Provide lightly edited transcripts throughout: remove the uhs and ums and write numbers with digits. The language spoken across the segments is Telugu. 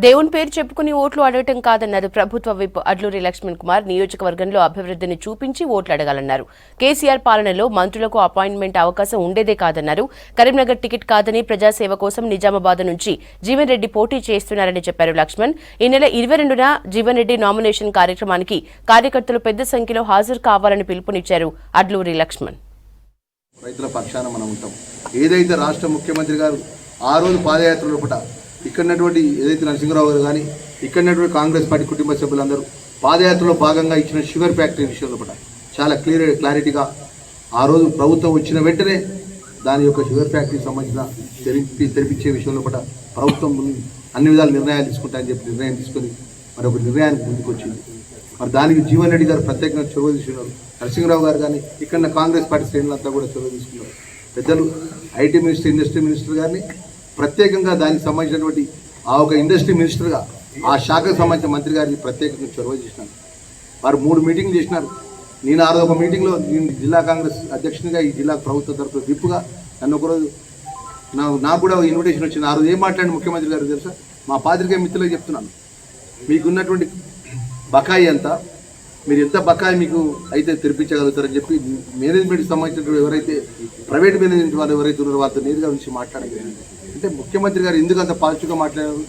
దేవుని పేరు చెప్పుకుని ఓట్లు అడగటం కాదన్నారు ప్రభుత్వ విప్ అడ్లూరి లక్ష్మణ్ కుమార్. నియోజకవర్గంలో అభివృద్ధిని చూపించి ఓట్లు అడగాలన్నారు. కేసీఆర్ పాలనలో మంత్రులకు అపాయింట్మెంట్ అవకాశం ఉండేదే కాదన్నారు. కరీంనగర్ టికెట్ కాదని ప్రజాసేవ కోసం నిజామాబాద్ నుంచి జీవన్ రెడ్డి పోటీ చేస్తున్నారని చెప్పారు లక్ష్మణ్. ఈ నెల 22న జీవన్ రెడ్డి నామినేషన్ కార్యక్రమానికి కార్యకర్తలు పెద్ద సంఖ్యలో హాజరు కావాలని పిలుపునిచ్చారు అడ్లూరి లక్ష్మణ్. రైతుల పక్షాన మనం ఉంటాం. ఏదైతే రాష్ట్ర ముఖ్యమంత్రి గారు ఆ రోజు పాదయాత్ర లోపల ఇక్కడటువంటి ఏదైతే నరసింహరావు గారు కానీ ఇక్కడటువంటి కాంగ్రెస్ పార్టీ కుటుంబ సభ్యులందరూ పాదయాత్రలో భాగంగా ఇచ్చిన షుగర్ ఫ్యాక్టరీ విషయం లోపల చాలా క్లారిటీగా ఆ రోజు ప్రభుత్వం వచ్చిన వెంటనే దాని యొక్క షుగర్ ఫ్యాక్టరీకి సంబంధించిన తెరిపించే విషయం లోపల ప్రభుత్వం అన్ని విధాల నిర్ణయాలు తీసుకుంటాయని చెప్పి నిర్ణయం తీసుకొని మరి ఒక నిర్ణయానికి ముందుకు వచ్చింది. మరి దానికి జీవన్ రెడ్డి గారు ప్రత్యేకంగా చొరవ తీసుకున్నారు. నరసింహరావు గారు కానీ ఇక్కడ కాంగ్రెస్ పార్టీ శ్రేణులంతా కూడా చొరవ తీసుకున్నారు. పెద్దలు ఐటీ మినిస్టర్, ఇండస్ట్రీ మినిస్టర్ గారిని ప్రత్యేకంగా దానికి సంబంధించినటువంటి ఆ ఒక ఇండస్ట్రీ మినిస్టర్గా ఆ శాఖకు సంబంధించిన మంత్రి గారిని ప్రత్యేకంగా చొరవ చేసినారు. వారు 3 మీటింగ్లు చేసినారు. నేను ఆ రోజు ఒక మీటింగ్లో నేను జిల్లా కాంగ్రెస్ అధ్యక్షునిగా ఈ జిల్లా ప్రభుత్వ తరఫున విప్పుగా నన్ను ఒకరోజు నాకు కూడా ఇన్విటేషన్ వచ్చింది. ఆ రోజు ఏం మాట్లాడిన ముఖ్యమంత్రి గారు తెలుసా, మా పాత్రికేయ మిత్రులకు చెప్తున్నాను, మీకున్నటువంటి బకాయి ఎంత, మీరు ఎంత బకాయి మీకు అయితే తెరిపించగలుగుతారని చెప్పి మేనేజ్మెంట్కి సంబంధించినటువంటి ఎవరైతే ప్రైవేట్ మేనేజ్మెంట్ వాళ్ళు ఎవరైతే ఉన్నారో వారితో నేరుగా నుంచి మాట్లాడగలిగింది. అంటే ముఖ్యమంత్రి గారు ఎందుకు అంత పాజిటివ్గా మాట్లాడారు,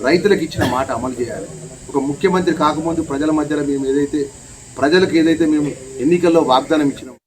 రైతులకు ఇచ్చిన మాట అమలు చేయాలి. ఒక ముఖ్యమంత్రి కాకముందు ప్రజల మధ్యలో మేము ప్రజలకు ఏదైతే మేము ఎన్నికల్లో వాగ్దానం ఇచ్చినాం